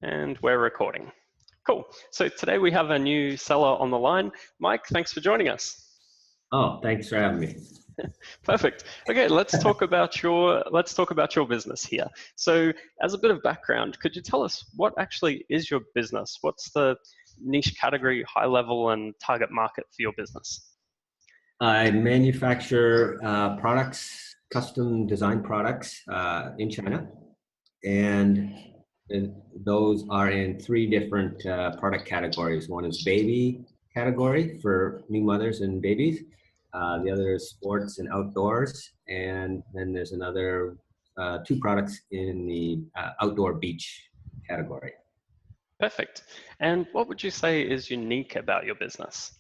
And we're recording. Cool. So today we have a new seller on the line. Mike, thanks for joining us. Oh, thanks for having me. Perfect. Okay, let's talk about your business here. So, as a bit of background, could you tell us what actually is your business? What's the niche category, high level, and target market for your business? I manufacture products, custom design products in China, and those are in three different product categories. One is baby category for new mothers and babies. The other is sports and outdoors, and then there's another two products in the outdoor beach category. Perfect. And what would you say is unique about your business?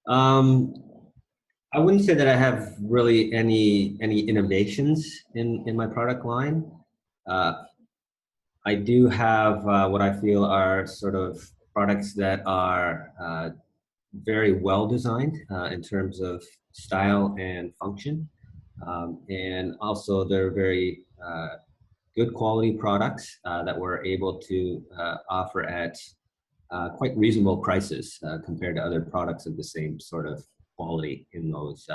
I wouldn't say that I have really any innovations in my product line. I do have what I feel are sort of products that are very well designed in terms of style and function. And also they're very good quality products that we're able to offer at quite reasonable prices compared to other products of the same sort of quality in those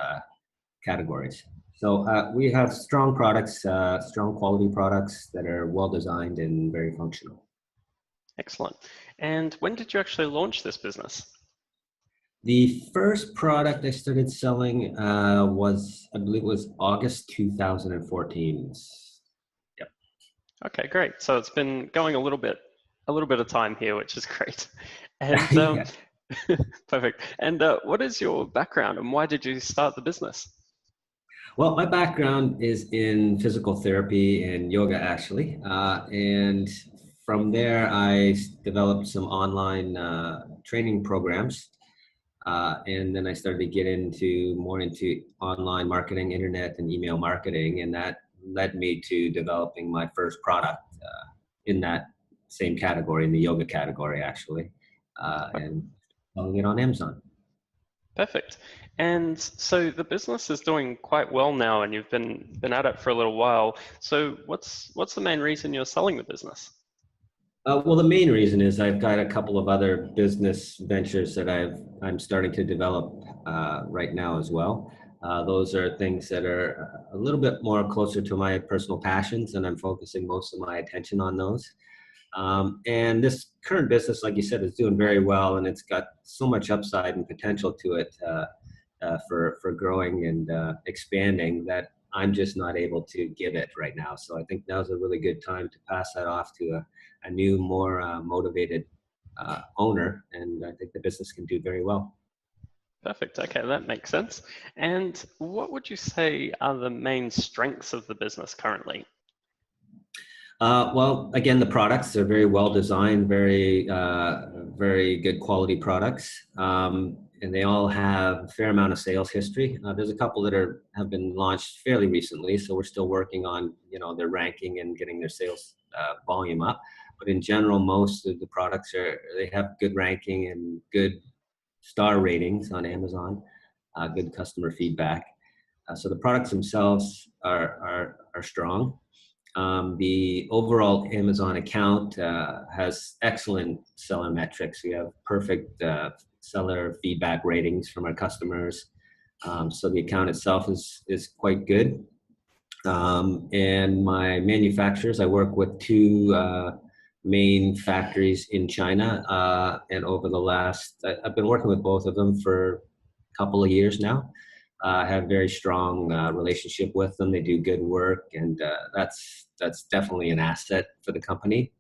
categories. So we have strong products, strong quality products that are well designed and very functional. Excellent. And when did you actually launch this business? The first product I started selling was, I believe it was August 2014. Yep. Okay, great. So it's been going a little bit of time here, which is great. And Yeah. perfect. And what is your background and why did you start the business? Well, my background is in physical therapy and yoga, actually. And from there, I developed some online training programs. And then I started to get more into online marketing, internet and email marketing. And that led me to developing my first product in that same category, in the yoga category, actually, and selling it on Amazon. Perfect. And so the business is doing quite well now, and you've been at it for a little while. So what's the main reason you're selling the business? Well, the main reason is I've got a couple of other business ventures that I'm starting to develop right now as well. Those are things that are a little bit more closer to my personal passions, and I'm focusing most of my attention on those. And this current business, like you said, is doing very well, and it's got so much upside and potential to it for growing and expanding that I'm just not able to give it right now. So I think now's a really good time to pass that off to a new, more motivated owner, and I think the business can do very well. Perfect. Okay, that makes sense. And what would you say are the main strengths of the business currently? Well, again, the products are very well designed, very good quality products, and they all have a fair amount of sales history. There's a couple that have been launched fairly recently, so we're still working on their ranking and getting their sales volume up. But in general, most of the products they have good ranking and good star ratings on Amazon, good customer feedback. So the products themselves are strong. The overall Amazon account has excellent seller metrics. We have perfect seller feedback ratings from our customers. So the account itself is quite good. And my manufacturers, I work with two main factories in China. And over the I've been working with both of them for a couple of years now. I have a very strong relationship with them. They do good work, and that's definitely an asset for the company.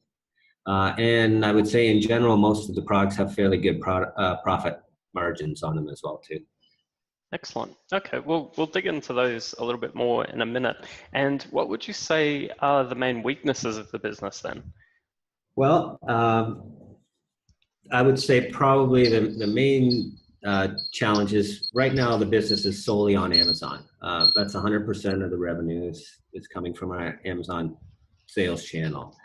And I would say in general, most of the products have fairly good profit margins on them as well too. Excellent. Okay, we'll dig into those a little bit more in a minute. And what would you say are the main weaknesses of the business then? Well, I would say probably the main challenges right now, the business is solely on Amazon. That's 100% of the revenue is coming from our Amazon sales channel.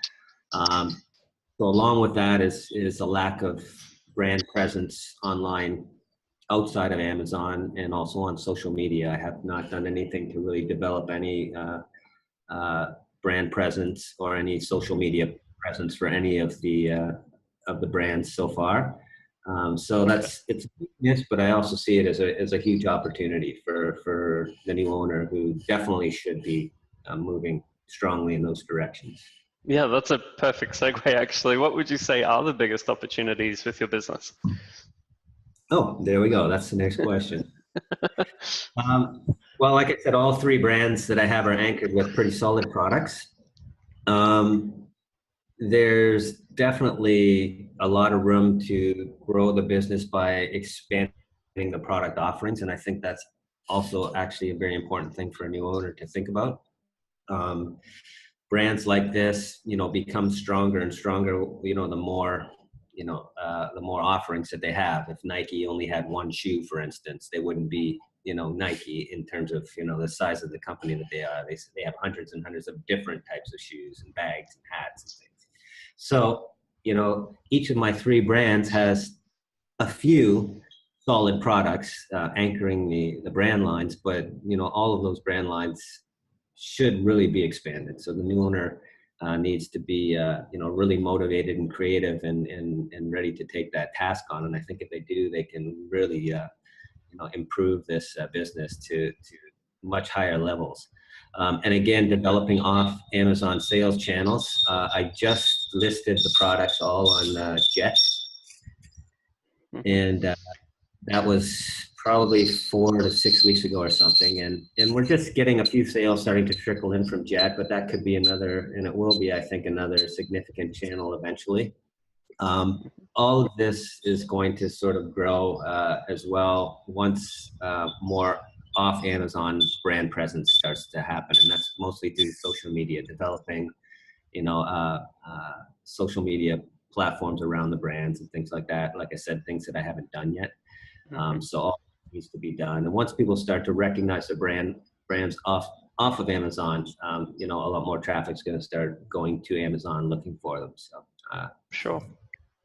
So along with that is a lack of brand presence online outside of Amazon and also on social media. I have not done anything to really develop any brand presence or any social media presence for any of the brands so far. So it's a weakness, but I also see it as a huge opportunity for the new owner who definitely should be moving strongly in those directions. Yeah, that's a perfect segue, actually. What would you say are the biggest opportunities with your business? Oh, there we go. That's the next question. Well, like I said, all three brands that I have are anchored with pretty solid products. There's definitely a lot of room to grow the business by expanding the product offerings, and I think that's also actually a very important thing for a new owner to think about. Brands like this, become stronger and stronger, the more offerings that they have. If Nike only had one shoe, for instance, they wouldn't be, Nike in terms of, the size of the company that they are. They have hundreds and hundreds of different types of shoes and bags and hats and things. So, each of my three brands has a few solid products anchoring the brand lines, but, all of those brand lines should really be expanded. So the new owner needs to be, really motivated and creative and ready to take that task on. And I think if they do, they can really, improve this business to much higher levels. And again, developing off Amazon sales channels. I just listed the products all on Jet, and that was probably 4 to 6 weeks ago or something. And we're just getting a few sales starting to trickle in from Jet, but that could be another, and it will be, I think, another significant channel eventually. All of this is going to sort of grow as well once more off Amazon brand presence starts to happen. And that's mostly through social media, developing, social media platforms around the brands and things like that. Like I said, things that I haven't done yet. So all needs to be done. And once people start to recognize the brands off of Amazon, a lot more traffic's going to start going to Amazon looking for them. So Sure.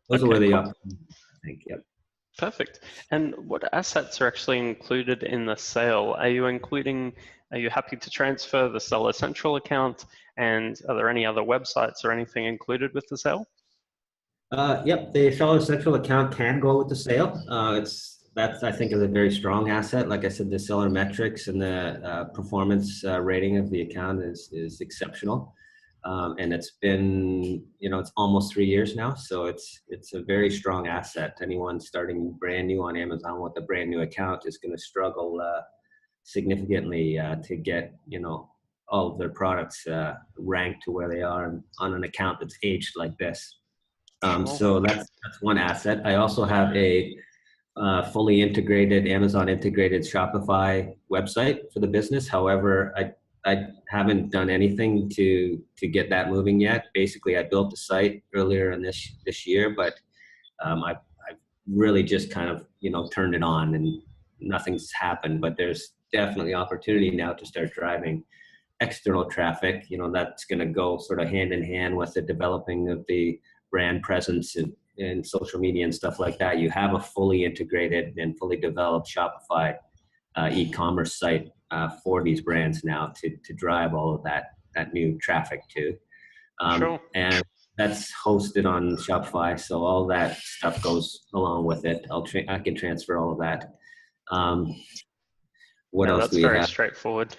those are where the opportunities, I think. Yep. Perfect. And what assets are actually included in the sale? Are you happy to transfer the Seller Central account? And are there any other websites or anything included with the sale? Yep, the Seller Central account can go with the sale. That's, I think, is a very strong asset. Like I said, the seller metrics and the performance rating of the account is exceptional. And it's been, it's almost 3 years now. So it's a very strong asset. Anyone starting brand new on Amazon with a brand new account is going to struggle significantly to get, all of their products ranked to where they are on an account that's aged like this. So that's one asset. I also have a fully integrated Amazon integrated Shopify website for the business. However, I haven't done anything to get that moving yet. Basically, I built the site earlier in this year, but I've really just kind of turned it on and nothing's happened. But there's definitely opportunity now to start driving external traffic. That's going to go sort of hand in hand with the developing of the brand presence in social media and stuff like that. You have a fully integrated and fully developed Shopify e-commerce site for these brands now to drive all of that new traffic to. Sure. And that's hosted on Shopify, so all that stuff goes along with it. I can transfer all of that. What else do we have? That's very straightforward.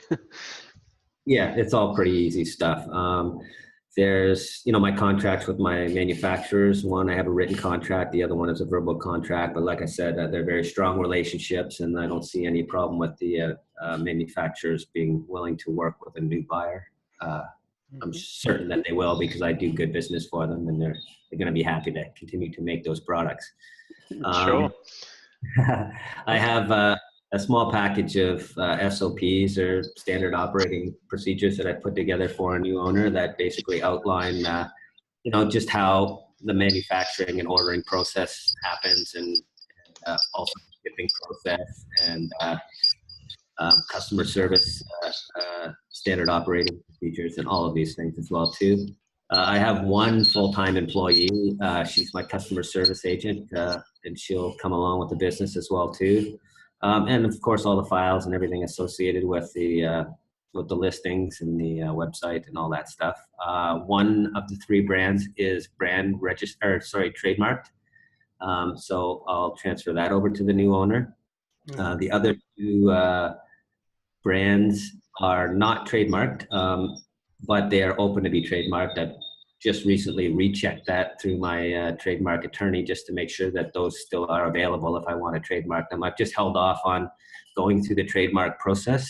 Yeah, it's all pretty easy stuff. There's, my contracts with my manufacturers. One, I have a written contract. The other one is a verbal contract. But like I said, they're very strong relationships, and I don't see any problem with the manufacturers being willing to work with a new buyer. I'm certain that they will, because I do good business for them, and they're going to be happy to continue to make those products. Sure. I have a small package of SOPs, or standard operating procedures, that I put together for a new owner that basically outline, just how the manufacturing and ordering process happens, and also the shipping process, and customer service standard operating procedures, and all of these things as well too. I have one full-time employee. She's my customer service agent, and she'll come along with the business as well too. And of course, all the files and everything associated with the with the listings and the website and all that stuff. One of the three brands is trademarked. So I'll transfer that over to the new owner. The other two brands are not trademarked, but they are open to be trademarked. I've just recently rechecked that through my trademark attorney just to make sure that those still are available if I want to trademark them. I've just held off on going through the trademark process,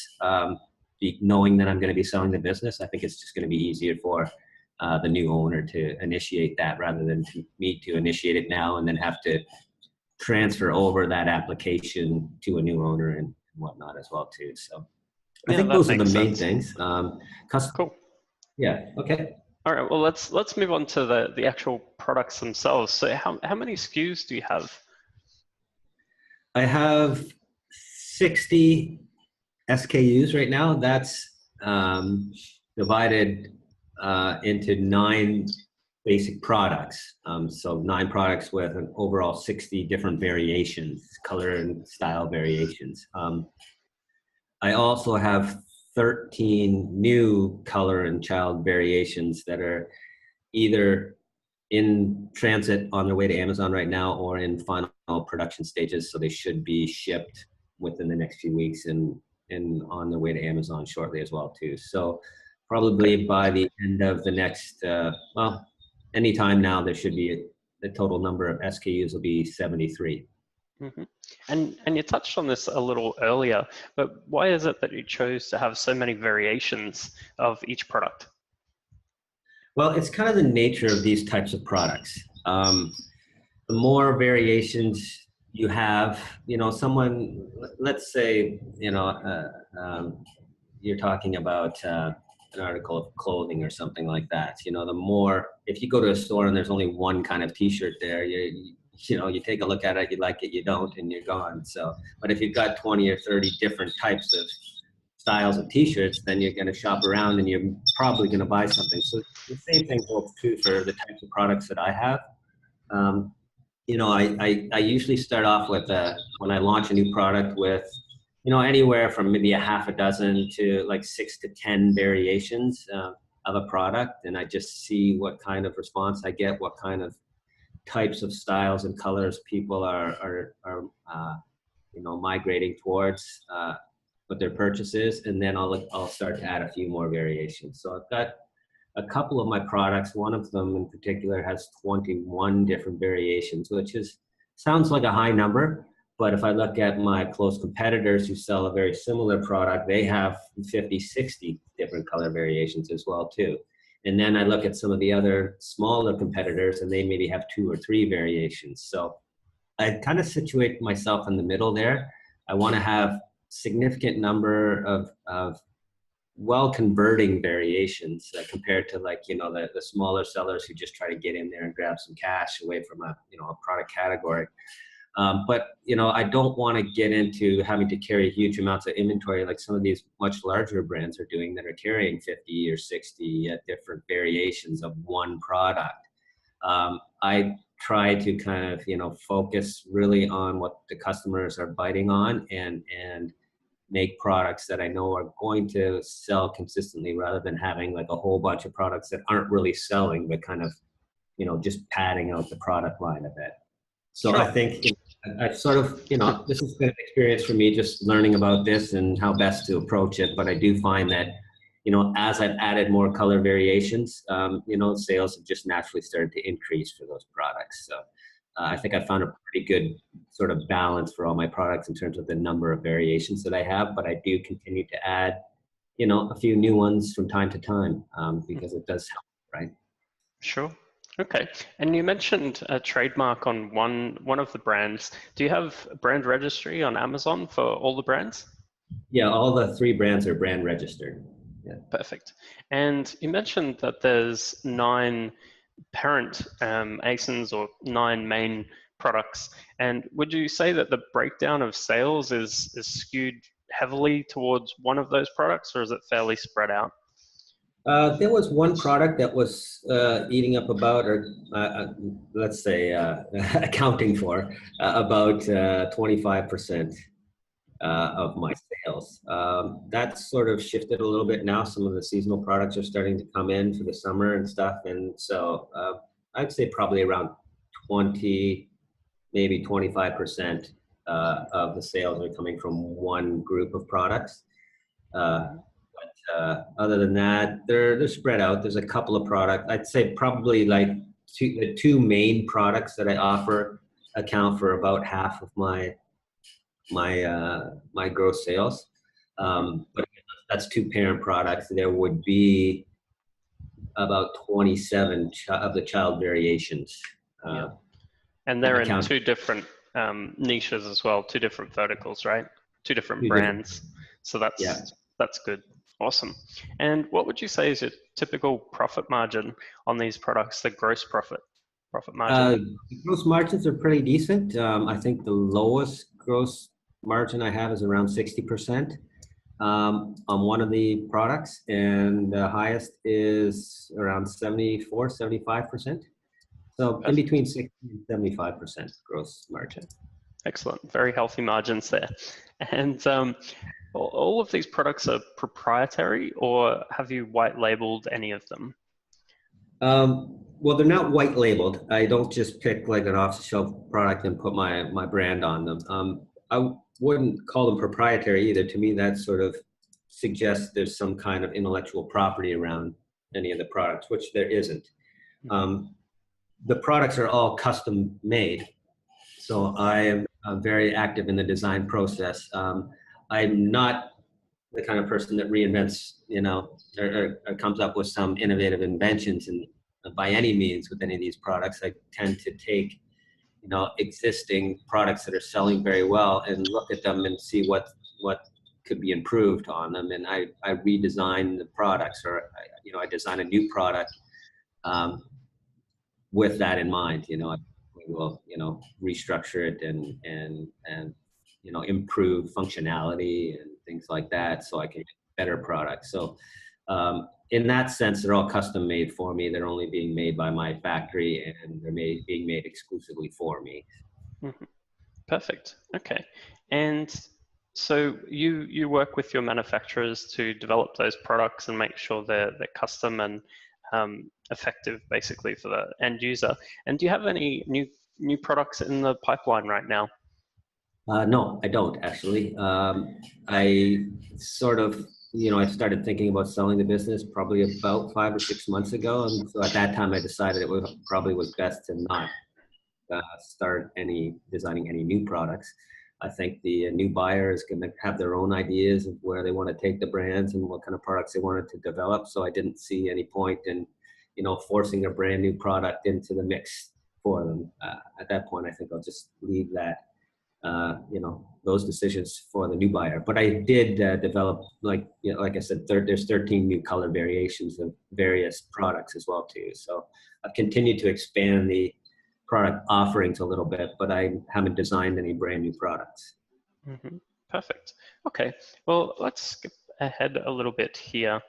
knowing that I'm going to be selling the business. I think it's just going to be easier for the new owner to initiate that rather than me to initiate it now and then have to transfer over that application to a new owner and whatnot as well too. So I think those are the main things. Cool. Yeah. Okay. All right. Well, let's move on to the actual products themselves. So how many SKUs do you have? I have 60 SKUs right now. That's divided into 9 basic products. So 9 products with an overall 60 different variations, color and style variations. I also have 13 new color and child variations that are either in transit on their way to Amazon right now or in final production stages. So they should be shipped within the next few weeks and on their way to Amazon shortly as well too. So probably by the end of the next, anytime now, there should be the total number of SKUs will be 73. Mm-hmm. And you touched on this a little earlier, but why is it that you chose to have so many variations of each product? Well, it's kind of the nature of these types of products. The more variations you have, someone, let's say, you're talking about an article of clothing or something like that. The more, if you go to a store and there's only one kind of t-shirt there, you take a look at it, you like it, you don't, and you're gone. So, but if you've got 20 or 30 different types of styles of t-shirts, then you're going to shop around and you're probably going to buy something. So the same thing holds true for the types of products that I have. I usually start off with, when I launch a new product with, anywhere from maybe a half a dozen to like 6 to 10 variations of a product. And I just see what kind of response I get, what kind of types of styles and colors people are migrating towards with their purchases. And then I'll start to add a few more variations. So I've got a couple of my products. One of them in particular has 21 different variations, which sounds like a high number. But if I look at my close competitors who sell a very similar product, they have 50, 60 different color variations as well too. And then I look at some of the other smaller competitors and they maybe have 2 or 3 variations. So I kind of situate myself in the middle there. I want to have significant number of well-converting variations compared to the smaller sellers who just try to get in there and grab some cash away from a product category. But I don't want to get into having to carry huge amounts of inventory like some of these much larger brands are doing that are carrying 50 or 60 different variations of one product. I try to kind of focus really on what the customers are biting on and make products that I know are going to sell consistently rather than having like a whole bunch of products that aren't really selling but kind of just padding out the product line a bit. So sure. I think I've sort of, this has been an experience for me just learning about this and how best to approach it. But I do find that, as I've added more color variations, sales have just naturally started to increase for those products. So I think I found a pretty good sort of balance for all my products in terms of the number of variations that I have. But I do continue to add, a few new ones from time to time because it does help, right? Sure. Okay. And you mentioned a trademark on one of the brands. Do you have a brand registry on Amazon for all the brands? Yeah, all the 3 brands are brand registered. Yeah. Perfect. And you mentioned that there's 9 parent ASINs or 9 main products. And would you say that the breakdown of sales is skewed heavily towards one of those products, or is it fairly spread out? There was one product that was eating up about, or let's say accounting for about 25% of my sales. That's sort of shifted a little bit now. Some of the seasonal products are starting to come in for the summer and stuff. And so I'd say probably around 20, maybe 25% of the sales are coming from one group of products. Other than that, they're spread out. There's a couple of products. I'd say probably like the two main products that I offer account for about half of my gross sales. But that's two parent products. There would be about 27 of the child variations. Yeah. And they're in account- two different niches as well, two different verticals, right? Two different brands. So that's good. Awesome. And what would you say is your typical profit margin on these products, the gross profit margin? Gross margins are pretty decent. I think the lowest gross margin I have is around 60% on one of the products, and the highest is around 74, 75%. So in between 60 and 75% gross margin. Excellent. Very healthy margins there. And all of these products are proprietary, or have you white labeled any of them? Well, they're not white labeled. I don't just pick like an off-the-shelf product and put my brand on them. I wouldn't call them proprietary either. To me, that sort of suggests there's some kind of intellectual property around any of the products, which there isn't. The products are all custom made. So I am very active in the design process. I'm not the kind of person that reinvents, or comes up with some innovative inventions and by any means with any of these products. I tend to take, existing products that are selling very well and look at them and see what could be improved on them. And I redesign the products, or I design a new product with that in mind. We will, restructure it and improve functionality and things like that, so I can get better products. So in that sense, they're all custom made for me. They're only being made by my factory, and they're being made exclusively for me. Mm-hmm. Perfect. Okay. And so you work with your manufacturers to develop those products and make sure they're custom and effective, basically, for the end user. And do you have any new products in the pipeline right now? No, I don't actually. I sort of, I started thinking about selling the business probably about 5 or 6 months ago. And so at that time I decided it probably was best to not start designing any new products. I think the new buyer is going to have their own ideas of where they want to take the brands and what kind of products they wanted to develop. So I didn't see any point in, forcing a brand new product into the mix for them. At that point, I think I'll just leave that, those decisions for the new buyer. But I did develop, like I said, there's 13 new color variations of various products as well too. So I've continued to expand the product offerings a little bit, but I haven't designed any brand new products. Mm-hmm. Perfect. Okay. Well, let's skip ahead a little bit here.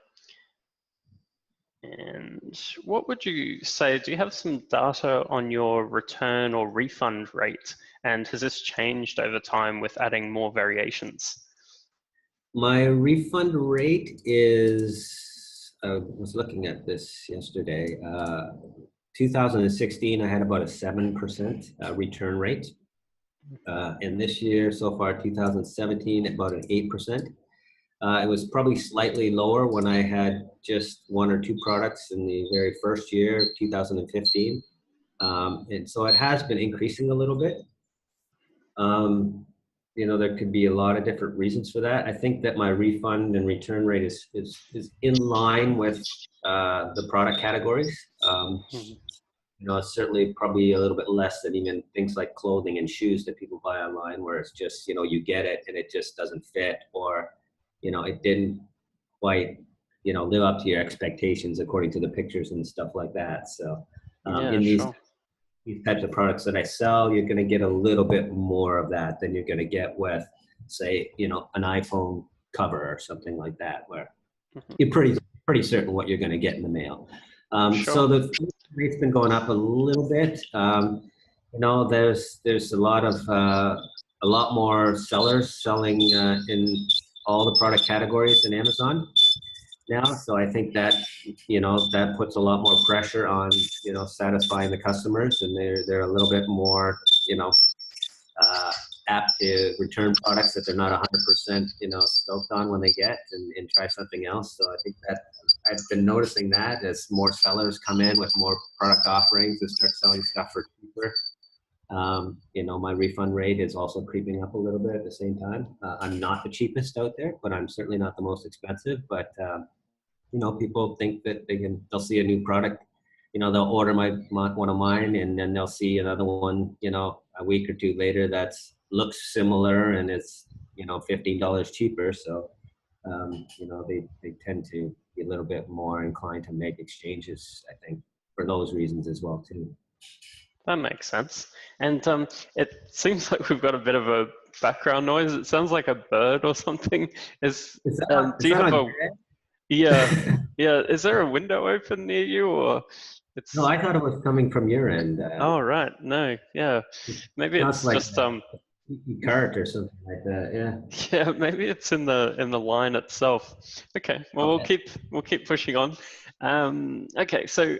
And what would you say, do you have some data on your return or refund rate? And has this changed over time with adding more variations? My refund rate is, I was looking at this yesterday, 2016, I had about a 7% return rate. And this year, so far, 2017, about an 8%. It was probably slightly lower when I had just 1 or 2 products in the very first year, 2015. And so it has been increasing a little bit. There could be a lot of different reasons for that. I think that my refund and return rate is in line with the product categories. It's certainly probably a little bit less than even things like clothing and shoes that people buy online, where it's just, you get it and it just doesn't fit, or, it didn't quite, live up to your expectations according to the pictures and stuff like that. So these types of products that I sell, you're going to get a little bit more of that than you're going to get with, say, an iPhone cover or something like that, where you're pretty certain what you're going to get in the mail. So the rate's been going up a little bit. There's a lot a lot more sellers selling in all the product categories in Amazon now. So I think that, that puts a lot more pressure on, satisfying the customers, and they're a little bit more, apt to return products that they're not 100%, stoked on when they get, and try something else. So I think that I've been noticing that as more sellers come in with more product offerings and start selling stuff for cheaper. My refund rate is also creeping up a little bit at the same time. I'm not the cheapest out there, but I'm certainly not the most expensive. But people think that they'll see a new product, they'll order one of mine, and then they'll see another one, a week or two later that's looks similar, and it's $15 cheaper. So they tend to be a little bit more inclined to make exchanges, I think, for those reasons as well too. That makes sense. And it seems like we've got a bit of a background noise. It sounds like a bird or something. Do you have a? Yeah, yeah. Is there a window open near you, or it's? No, I thought it was coming from your end. Oh right, no, yeah. Maybe it's like just cart or something like that. Yeah. Yeah, maybe it's in the line itself. Okay, well we'll keep pushing on. Okay, so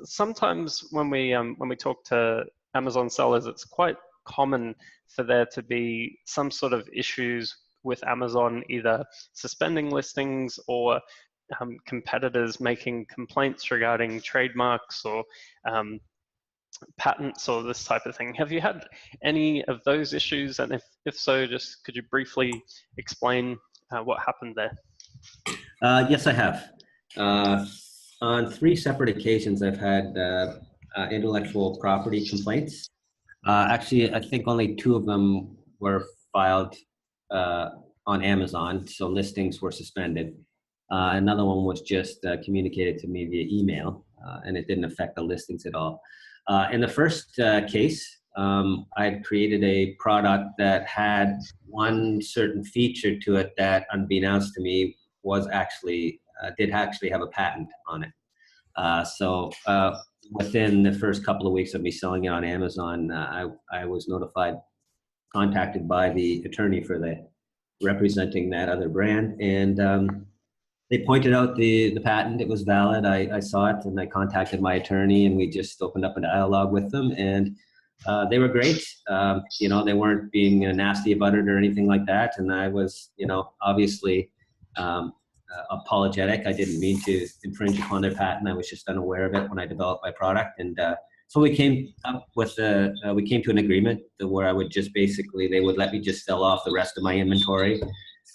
sometimes when we talk to Amazon sellers, it's quite common for there to be some sort of issues with Amazon, either suspending listings or competitors making complaints regarding trademarks or patents or this type of thing. Have you had any of those issues? And if so, just could you briefly explain what happened there? Yes, I have. On 3 separate occasions, I've had intellectual property complaints. Actually, I think only 2 of them were filed on Amazon, so listings were suspended. Another one was just communicated to me via email, and it didn't affect the listings at all. In the first case, I created a product that had one certain feature to it that, unbeknownst to me, was actually did actually have a patent on it. So within the first couple of weeks of me selling it on Amazon, I was contacted by the attorney for representing that other brand, and they pointed out the patent. It was valid. I saw it, and I contacted my attorney, and we just opened up a dialogue with them, and they were great. They weren't being nasty about it or anything like that, and I was, obviously apologetic. I didn't mean to infringe upon their patent. I was just unaware of it when I developed my product, and so we came to an agreement where I would just basically, they would let me just sell off the rest of my inventory.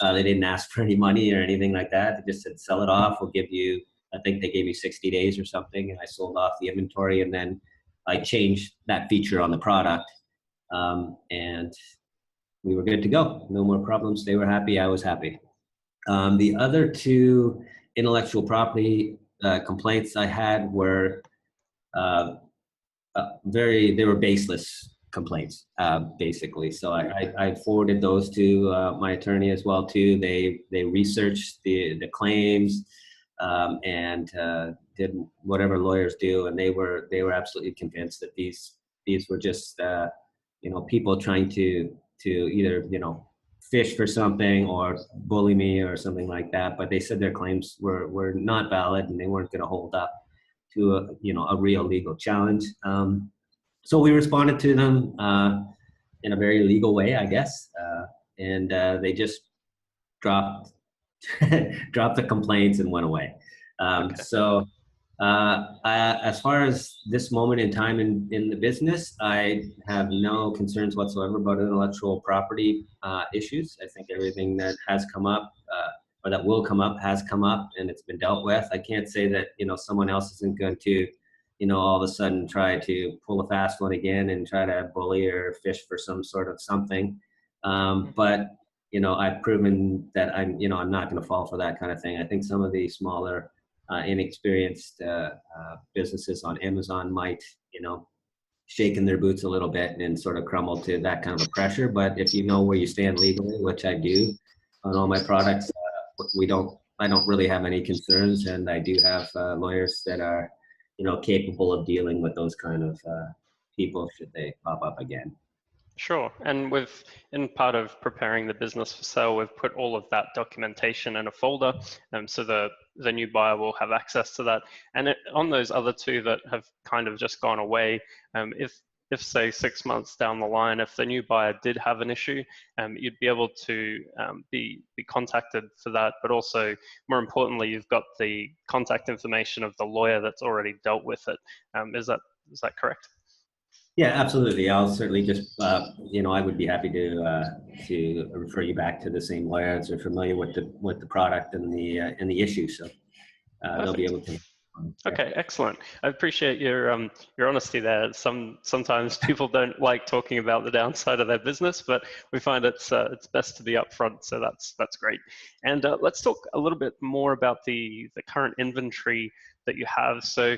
They didn't ask for any money or anything like that. They just said, sell it off. We'll give you, I think they gave me 60 days or something, and I sold off the inventory, and then I changed that feature on the product, and we were good to go. No more problems. They were happy. I was happy. The other 2 intellectual property complaints I had were they were baseless complaints, basically. So I forwarded those to my attorney as well too. They researched the claims and did whatever lawyers do, and they were absolutely convinced that these were just people trying to either fish for something or bully me or something like that. But they said their claims were not valid, and they weren't going to hold up to a real legal challenge. So we responded to them in a very legal way, I guess, and they just dropped the complaints and went away. Okay. So as far as this moment in time in the business, I have no concerns whatsoever about intellectual property issues. I think everything that has come up or that will come up has come up, and it's been dealt with. I can't say that someone else isn't going to all of a sudden try to pull a fast one again and try to bully or fish for some sort of something. But I've proven that I'm not going to fall for that kind of thing. I think some of the smaller, inexperienced businesses on Amazon might, shaken their boots a little bit and sort of crumble to that kind of a pressure. But if you know where you stand legally, which I do on all my products, I don't really have any concerns, and I do have lawyers that are, capable of dealing with those kind of people should they pop up again. Sure. And in part of preparing the business for sale, we've put all of that documentation in a folder, so the new buyer will have access to that. And on those other two that have kind of just gone away, if say 6 months down the line, if the new buyer did have an issue, you'd be able to be contacted for that. But also, more importantly, you've got the contact information of the lawyer that's already dealt with it. Is that correct? Yeah, absolutely. I'll certainly just, I would be happy to refer you back to the same lawyers who are familiar with the product and the issue. So they'll be Perfect. able to. Okay, excellent. I appreciate your honesty there. Sometimes people don't like talking about the downside of their business, but we find it's best to be upfront. So that's great. And let's talk a little bit more about the current inventory that you have. So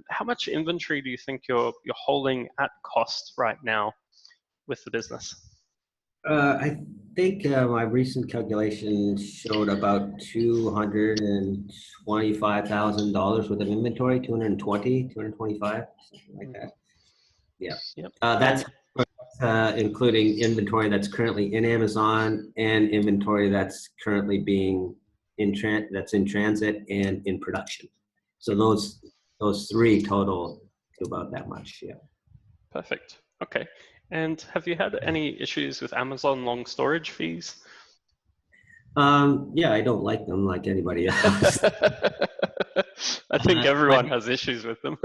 how much inventory do you think you're holding at cost right now with the business? I think my recent calculation showed about $225,000 worth of inventory, 225, something like that. Yeah. Yep. That's including inventory that's currently in Amazon and inventory that's currently being that's in transit and in production. So those three total to about that much. Yeah. Perfect. Okay. And have you had any issues with Amazon long storage fees? Yeah, I don't like them like anybody else. I think everyone has issues with them.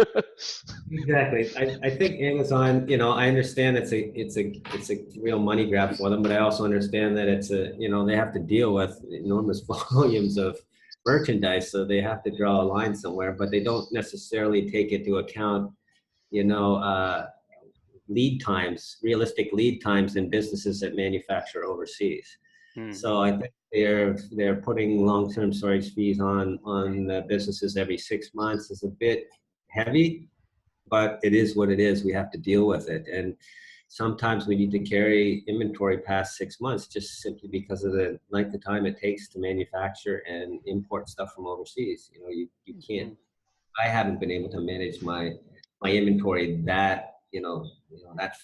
Exactly. I think Amazon, I understand it's a real money grab for them, but I also understand that they have to deal with enormous volumes of merchandise, so they have to draw a line somewhere, but they don't necessarily take into account, realistic lead times in businesses that manufacture overseas. So I think they're putting long-term storage fees on businesses every 6 months is a bit heavy, but it is what it is. We have to deal with it, and sometimes we need to carry inventory past 6 months just simply because of the length of time it takes to manufacture and import stuff from overseas. You can't. I haven't been able to manage my inventory that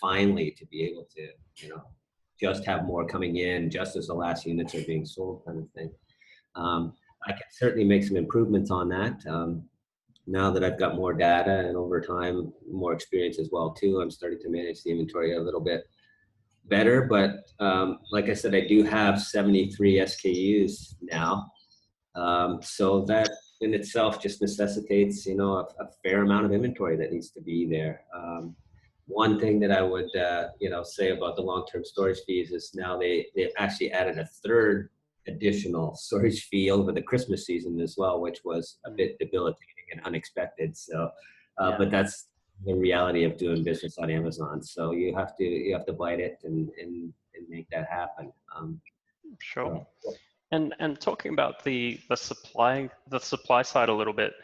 finely to be able to just have more coming in just as the last units are being sold, kind of thing. I can certainly make some improvements on that. Now that I've got more data and over time more experience as well too, I'm starting to manage the inventory a little bit better. But like I said, I do have 73 SKUs now, so that in itself just necessitates a fair amount of inventory that needs to be there. One thing that I would say about the long-term storage fees is now they've actually added a third additional storage fee over the Christmas season as well, which was a bit debilitating and unexpected. So, but that's the reality of doing business on Amazon. So you have to bite it and make that happen. Sure. And talking about the supply side a little bit,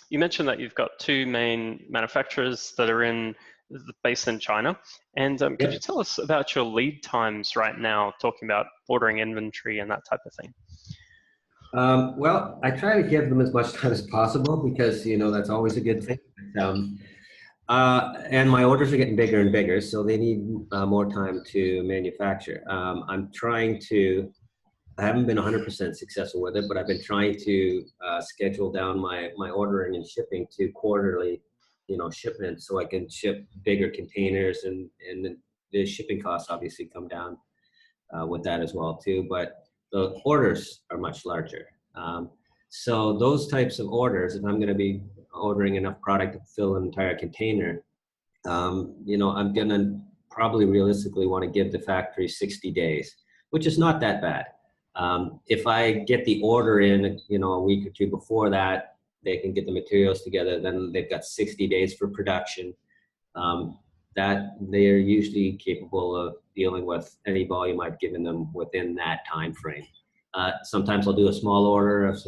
you mentioned that you've got two main manufacturers that are based in China. And could you tell us about your lead times right now, talking about ordering inventory and that type of thing? Well, I try to give them as much time as possible because that's always a good thing. And my orders are getting bigger and bigger, so they need more time to manufacture. I haven't been 100% successful with it, but I've been trying to schedule down my ordering and shipping to quarterly, shipments, so I can ship bigger containers, and the shipping costs obviously come down with that as well too. But the orders are much larger. So those types of orders, if I'm going to be ordering enough product to fill an entire container, I'm going to probably realistically want to give the factory 60 days, which is not that bad. If I get the order in, a week or two before that, they can get the materials together, then they've got 60 days for production. That they're usually capable of dealing with any volume I've given them within that time frame. Sometimes I'll do a small order of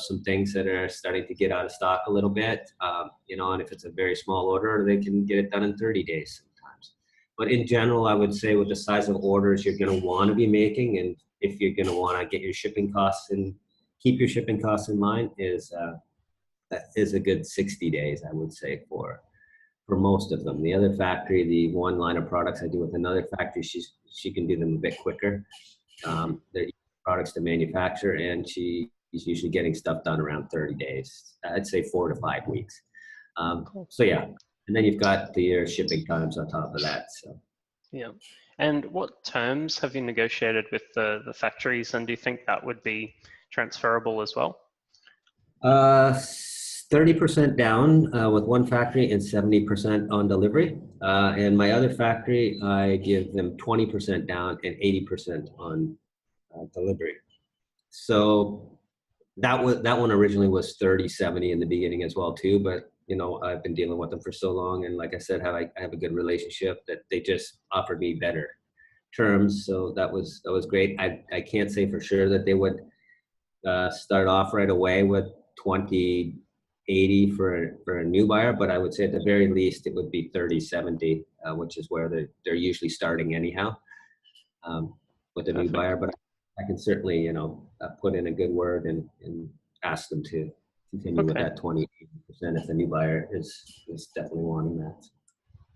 some things that are starting to get out of stock a little bit, and if it's a very small order, they can get it done in 30 days sometimes. But in general, I would say with the size of orders you're going to want to be making, and if you're going to want to get your shipping costs and keep your shipping costs in line, is a good 60 days, I would say, for for most of them. The other factory, the one line of products I do with another factory, she can do them a bit quicker. They're easy products to manufacture, and she is usually getting stuff done around 30 days. I'd say 4 to 5 weeks. Cool. So yeah, and then you've got the shipping times on top of that. So Yeah. And what terms have you negotiated with the factories, and do you think that would be transferable as well? 30% down with one factory and 70% on delivery. And my other factory, I give them 20% down and 80% on delivery. So that one originally was 30-70 in the beginning as well too, but you know, I've been dealing with them for so long, and like I said, I have a good relationship that they just offered me better terms. So that was great. I can't say for sure that they would start off right away with 20-80 for a new buyer, but I would say at the very least it would be 30-70, which is where they're usually starting anyhow with a new buyer. But I can certainly, you know, put in a good word and ask them to continue with that 20-80% if the new buyer is definitely wanting that.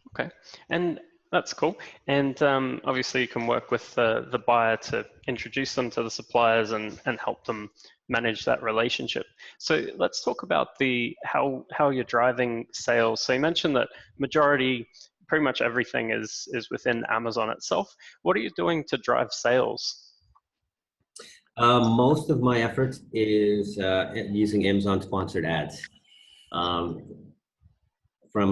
Okay, and that's cool. And obviously you can work with the buyer to introduce them to the suppliers and help them manage that relationship. So let's talk about how you're driving sales. So you mentioned that pretty much everything is within Amazon itself. What are you doing to drive sales? Most of my effort is using Amazon sponsored ads. From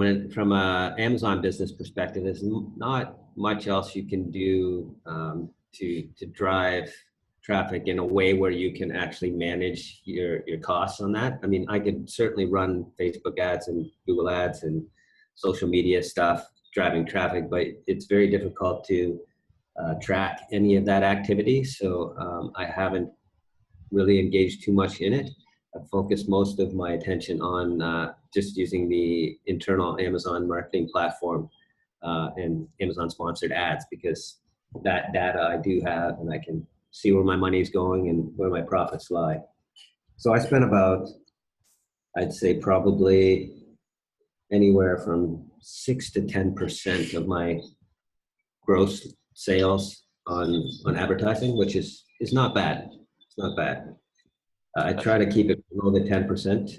a Amazon business perspective, there's not much else you can do to drive traffic in a way where you can actually manage your costs on that. I mean, I could certainly run Facebook ads and Google ads and social media stuff driving traffic, but it's very difficult to track any of that activity. So I haven't really engaged too much in it. I focused most of my attention on just using the internal Amazon marketing platform and Amazon sponsored ads, because that data I do have, and I can see where my money is going and where my profits lie. So I spent about, I'd say probably anywhere from 6 to 10% of my gross sales on advertising, which is not bad. It's not bad. I try to keep it below the 10%,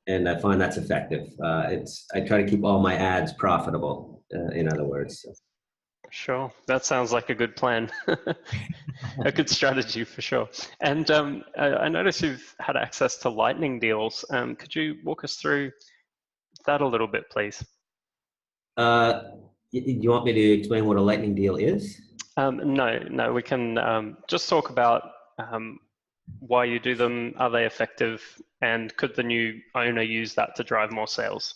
and I find that's effective. I try to keep all my ads profitable, in other words. So. Sure, that sounds like a good plan. A good strategy for sure. And I notice you've had access to Lightning deals. Could you walk us through that a little bit, please? You want me to explain what a Lightning deal is? No, we can just talk about why you do them. Are they effective? And could the new owner use that to drive more sales?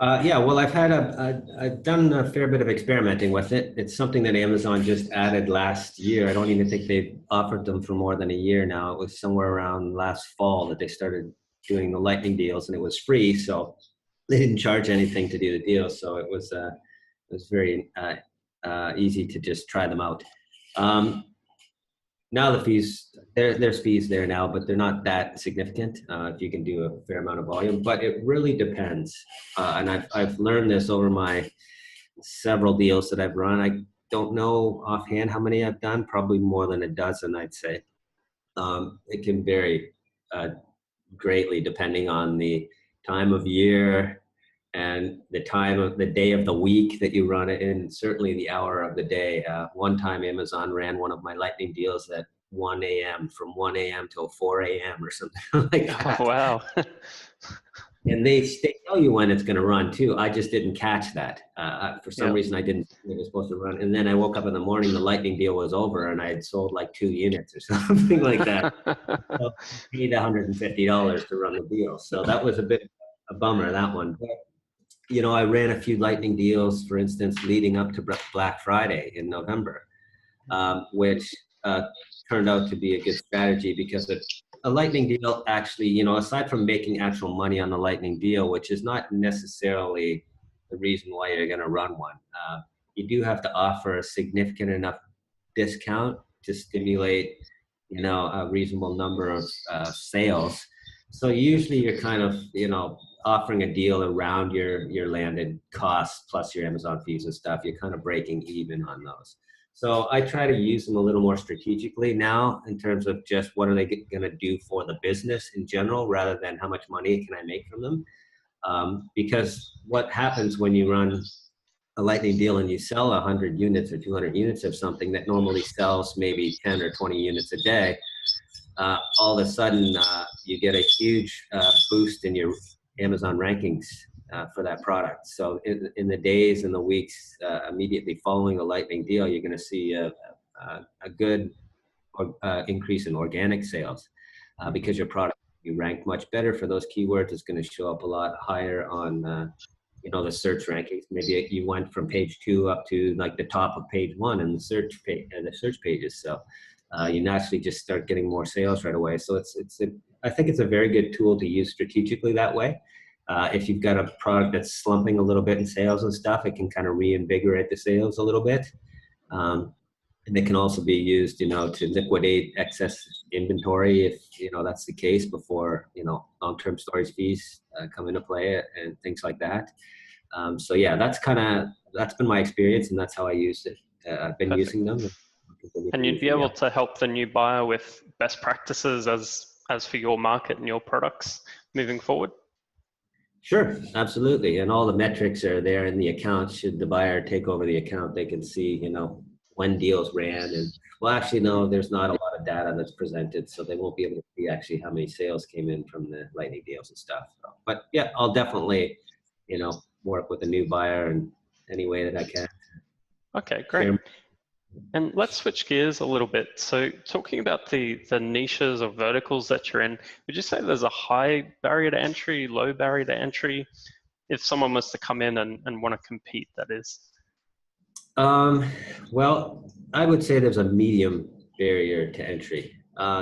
Yeah, well, I've done a fair bit of experimenting with it. It's something that Amazon just added last year. I don't even think they've offered them for more than a year now. It was somewhere around last fall that they started doing the Lightning deals, and it was free, so they didn't charge anything to do the deal. So it was very easy to just try them out. Now the fees, there's fees there now, but they're not that significant if you can do a fair amount of volume. But it really depends, and I've learned this over my several deals that I've run. I don't know offhand how many I've done, probably more than a dozen, I'd say. It can vary greatly depending on the time of year and the time of the day of the week that you run it in, certainly the hour of the day. One time Amazon ran one of my Lightning deals at 1 a.m. from 1 a.m. till 4 a.m. or something like that. Oh, wow. And they tell you when it's going to run too. I just didn't catch that. For some reason, I didn't think it was supposed to run. And then I woke up in the morning, the Lightning deal was over, and I had sold like 2 units or something like that. So I paid $150 to run the deal. So that was a bit a bummer, that one. But, you know, I ran a few Lightning deals, for instance, leading up to Black Friday in November, which turned out to be a good strategy because a Lightning deal actually, you know, aside from making actual money on the Lightning deal, which is not necessarily the reason why you're going to run one, you do have to offer a significant enough discount to stimulate, you know, a reasonable number of sales. So usually you're kind of, you know, offering a deal around your landed costs plus your Amazon fees and stuff, you're kind of breaking even on those. So I try to use them a little more strategically now in terms of just what are they going to do for the business in general, rather than how much money can I make from them. Because what happens when you run a lightning deal and you sell 100 units or 200 units of something that normally sells maybe 10 or 20 units a day, all of a sudden you get a huge boost in your Amazon rankings for that product. So in the days and the weeks immediately following a lightning deal, you're going to see a good increase in organic sales because your product, you rank much better for those keywords. It's going to show up a lot higher on the search rankings. Maybe you went from page 2 up to like the top of page 1 in the search page, pages. So you naturally just start getting more sales right away. So I think it's a very good tool to use strategically that way. If you've got a product that's slumping a little bit in sales and stuff, it can kind of reinvigorate the sales a little bit. And it can also be used, to liquidate excess inventory if, that's the case before, long-term storage fees come into play and things like that. So yeah, that's been my experience, and that's how I used it. I've been Perfect. using them. And you'd be able to help the new buyer with best practices as for your market and your products moving forward? Sure, absolutely. And all the metrics are there in the account. Should the buyer take over the account, they can see, when deals ran. And well, actually, no, there's not a lot of data that's presented, so they won't be able to see actually how many sales came in from the lightning deals and stuff. So, but yeah, I'll definitely, work with a new buyer in any way that I can. Okay, great. And let's switch gears a little bit. So talking about the niches or verticals that you're in, would you say there's a high barrier to entry, low barrier to entry, if someone was to come in and want to compete, that is? Well, I would say there's a medium barrier to entry.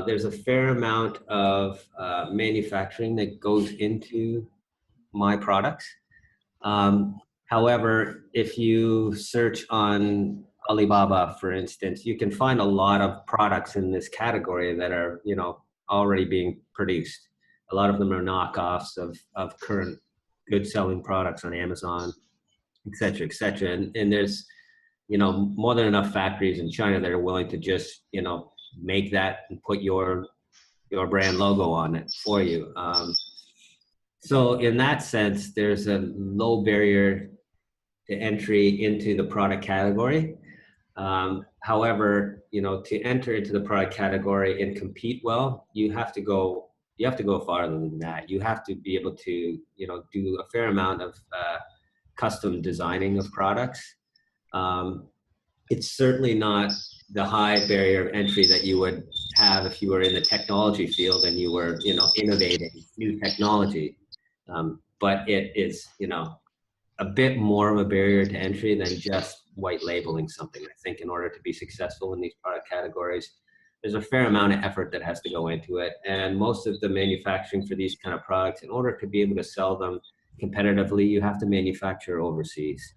There's a fair amount of manufacturing that goes into my products. However, if you search on Alibaba, for instance, you can find a lot of products in this category that are, already being produced. A lot of them are knockoffs of current good selling products on Amazon, et cetera, et cetera. And there's, more than enough factories in China that are willing to just, make that and put your brand logo on it for you. So in that sense, there's a low barrier to entry into the product category. However, to enter into the product category and compete well, you have to go farther than that. You have to be able to, do a fair amount of custom designing of products. It's certainly not the high barrier of entry that you would have if you were in the technology field and you were, innovating new technology. But it is, a bit more of a barrier to entry than just white labeling something. I think in order to be successful in these product categories, there's a fair amount of effort that has to go into it. And most of the manufacturing for these kind of products, in order to be able to sell them competitively, you have to manufacture overseas,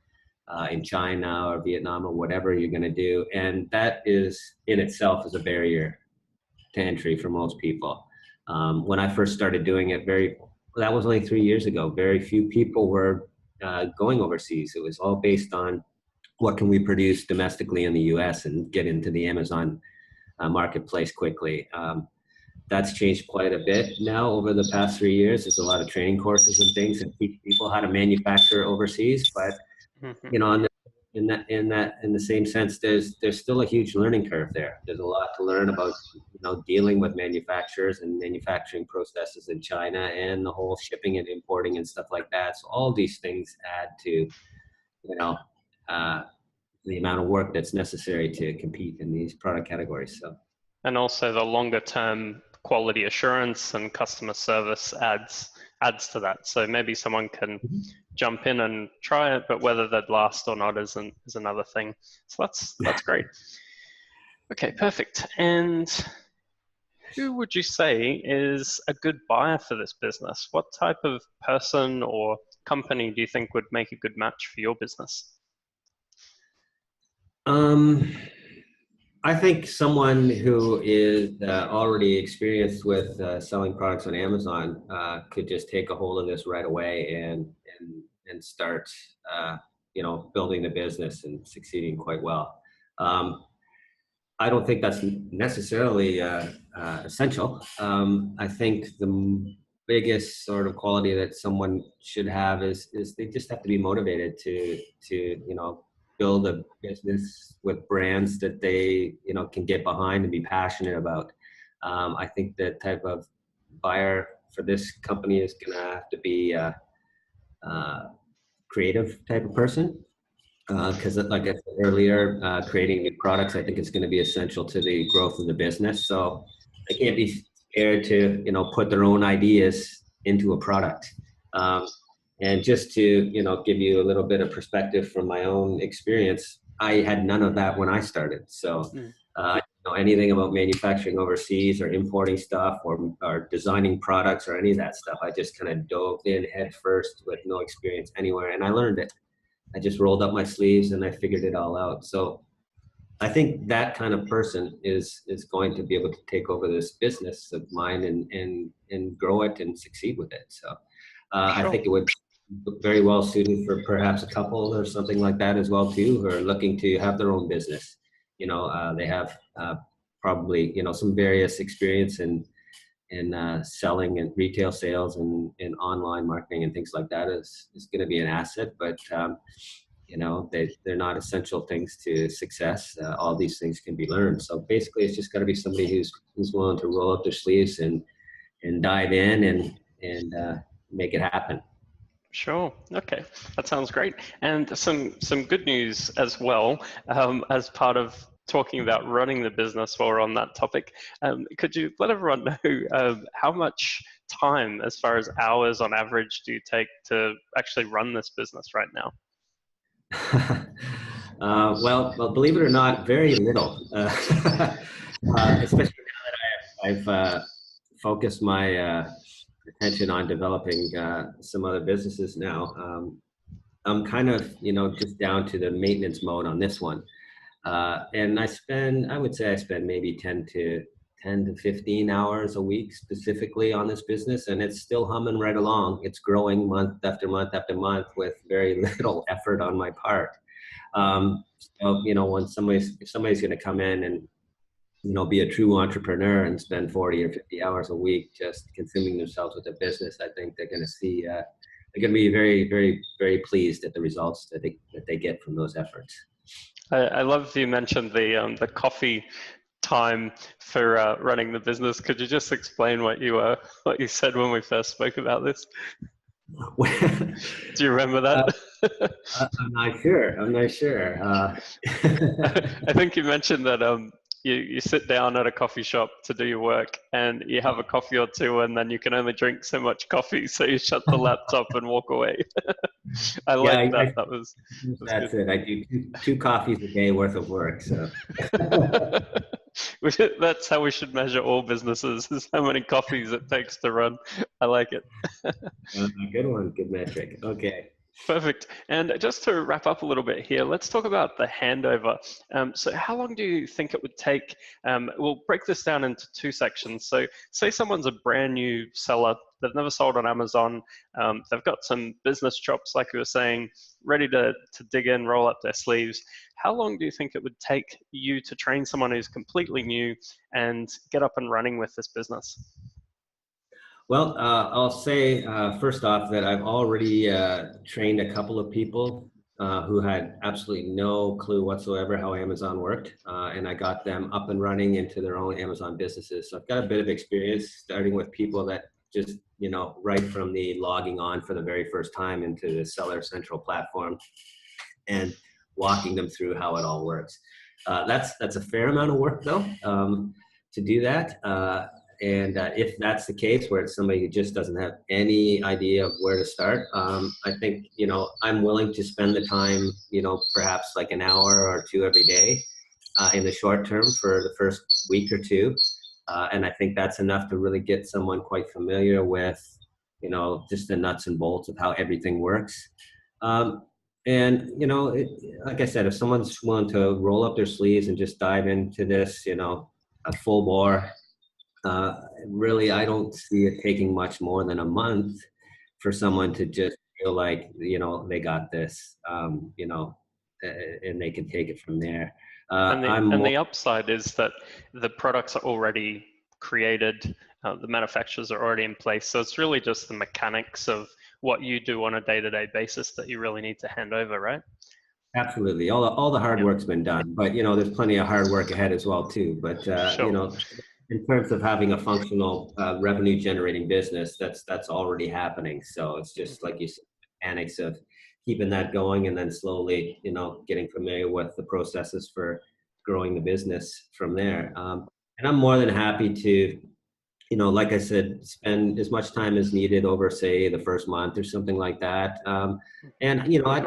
in China or Vietnam or whatever you're going to do. And that is in itself is a barrier to entry for most people. When I first started doing it, that was only 3 years ago. Very few people were going overseas. It was all based on what can we produce domestically in the US and get into the Amazon marketplace quickly. That's changed quite a bit now over the past 3 years. There's a lot of training courses and things that teach people how to manufacture overseas. But in the same sense, there's still a huge learning curve there. There's a lot to learn about, dealing with manufacturers and manufacturing processes in China and the whole shipping and importing and stuff like that. So all these things add to, the amount of work that's necessary to compete in these product categories. So, and also the longer term quality assurance and customer service adds to that. So maybe someone can jump in and try it, but whether they'd last or not is another thing. So that's great. Okay, perfect. And who would you say is a good buyer for this business? What type of person or company do you think would make a good match for your business? I think someone who is already experienced with selling products on Amazon could just take a hold of this right away and start, building the business and succeeding quite well. Um, I don't think that's necessarily essential. I think the biggest sort of quality that someone should have is they just have to be motivated to build a business with brands that they can get behind and be passionate about. I think the type of buyer for this company is going to have to be a creative type of person because like I said earlier, creating new products, I think is going to be essential to the growth of the business. So they can't be scared to, put their own ideas into a product. And just to, give you a little bit of perspective from my own experience, I had none of that when I started. So I didn't know anything about manufacturing overseas or importing stuff or designing products or any of that stuff. I just kind of dove in head first with no experience anywhere, and I learned it. I just rolled up my sleeves and I figured it all out. So I think that kind of person is going to be able to take over this business of mine and grow it and succeed with it. So I Sure. think it would be very well suited for perhaps a couple or something like that as well too, who are looking to have their own business. They have probably some various experience in selling and retail sales and online marketing and things like that is going to be an asset, but they're not essential things to success. All these things can be learned. So basically, it's just got to be somebody who's willing to roll up their sleeves and dive in and make it happen. Sure. Okay, that sounds great. And some good news as well, as part of talking about running the business while we're on that topic. Could you let everyone know how much time, as far as hours on average, do you take to actually run this business right now? Well, believe it or not, very little. Especially now that I've focused my attention on developing some other businesses now. I'm kind of, just down to the maintenance mode on this one. And I would say I spend maybe 10 to 15 hours a week specifically on this business, and it's still humming right along. It's growing month after month after month with very little effort on my part. So, when if somebody's going to come in and, be a true entrepreneur and spend 40 or 50 hours a week just consuming themselves with a business, I think they're going to see, they're going to be very, very, very pleased at the results that they get from those efforts. I love you mentioned the coffee time for running the business. Could you just explain what you said when we first spoke about this? Do you remember that? I'm not sure. I'm not sure. I think you mentioned that you sit down at a coffee shop to do your work and you have a coffee or two and then you can only drink so much coffee, so you shut the laptop and walk away. I like that. That's good. I do two coffees a day worth of work. So that's how we should measure all businesses, is how many coffees it takes to run. I like it. Good one. Good metric. Okay. Perfect. And just to wrap up a little bit here, let's talk about the handover. So how long do you think it would take? We'll break this down into two sections. So say someone's a brand new seller, they've never sold on Amazon, they've got some business chops, like you were saying, ready to dig in, roll up their sleeves. How long do you think it would take you to train someone who's completely new and get up and running with this business? Well, I'll say first off that I've already trained a couple of people who had absolutely no clue whatsoever how Amazon worked, and I got them up and running into their own Amazon businesses. So I've got a bit of experience starting with people that just, right from the logging on for the very first time into the Seller Central platform and walking them through how it all works. That's a fair amount of work though, to do that. And if that's the case, where it's somebody who just doesn't have any idea of where to start, I think, I'm willing to spend the time, perhaps like an hour or two every day in the short term for the first week or two. And I think that's enough to really get someone quite familiar with, just the nuts and bolts of how everything works. And, you know, like I said, if someone's willing to roll up their sleeves and just dive into this, you know, a full bore, really, I don't see it taking much more than a month for someone to just feel like, you know, they got this, you know, and they can take it from there. I'm And more, the upside is that the products are already created, the manufacturers are already in place. So it's really just the mechanics of what you do on a day-to-day basis that you really need to hand over, right? absolutely, all the hard Yeah, work's been done, but, you know, there's plenty of hard work ahead as well, too. But, you sure. know, in terms of having a functional revenue generating business, that's already happening. So it's just like you said, mechanics of keeping that going and then slowly, you know, getting familiar with the processes for growing the business from there. And I'm more than happy to, you know, like I said, spend as much time as needed over, say, the first month or something like that. And you know,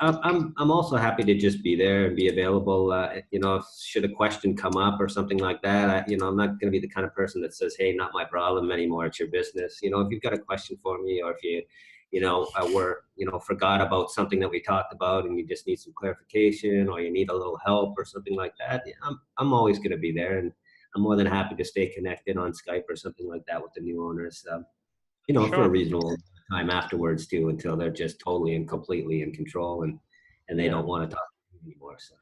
I'm also happy to just be there and be available. You know, should a question come up or something like that, you know, I'm not going to be the kind of person that says, "Hey, not my problem anymore. It's your business." You know, if you've got a question for me, or if you know, you know, forgot about something that we talked about and you just need some clarification, or you need a little help or something like that, yeah, I'm always going to be there. And I'm more than happy to stay connected on Skype or something like that with the new owners, you know, for a Sure. reasonable time afterwards too, until they're just totally and completely in control and they Yeah. don't want to talk to me anymore. So.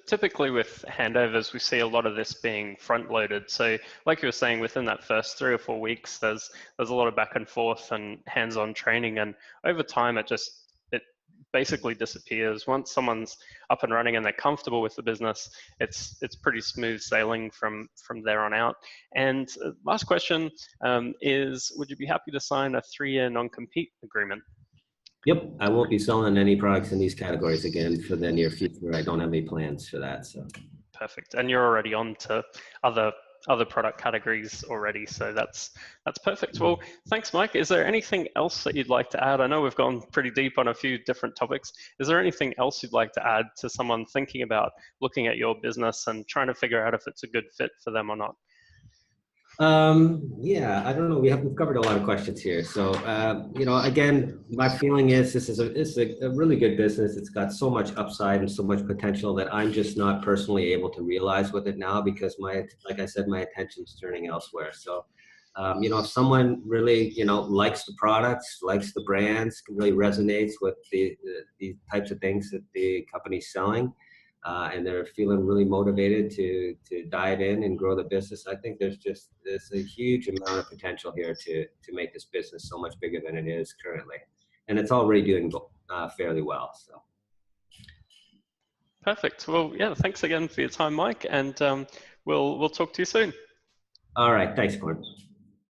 Typically with handovers, we see a lot of this being front loaded. So like you were saying, within that first 3 or 4 weeks, there's a lot of back and forth and hands-on training. And over time, it basically disappears. Once someone's up and running and they're comfortable with the business, it's pretty smooth sailing from there on out. And last question is, would you be happy to sign a 3-year non-compete agreement? Yep, I won't be selling any products in these categories again for the near future. I don't have any plans for that. So. Perfect. And you're already on to other other product categories already, so that's perfect. Well, thanks, Mike. Is there anything else that you'd like to add? I know we've gone pretty deep on a few different topics. Is there anything else you'd like to add to someone thinking about looking at your business and trying to figure out if it's a good fit for them or not? Yeah, I don't know. We've covered a lot of questions here. So, you know, again, my feeling is this is a really good business. It's got so much upside and so much potential that I'm just not personally able to realize with it now because like I said, my attention's turning elsewhere. So, you know, if someone really, you know, likes the products, likes the brands, really resonates with the types of things that the company's selling, and they're feeling really motivated to dive in and grow the business, I think there's a huge amount of potential here to make this business so much bigger than it is currently, and it's already doing fairly well. So. Perfect. Well, yeah, thanks again for your time, Mike, and we'll talk to you soon. All right, thanks, Gordon.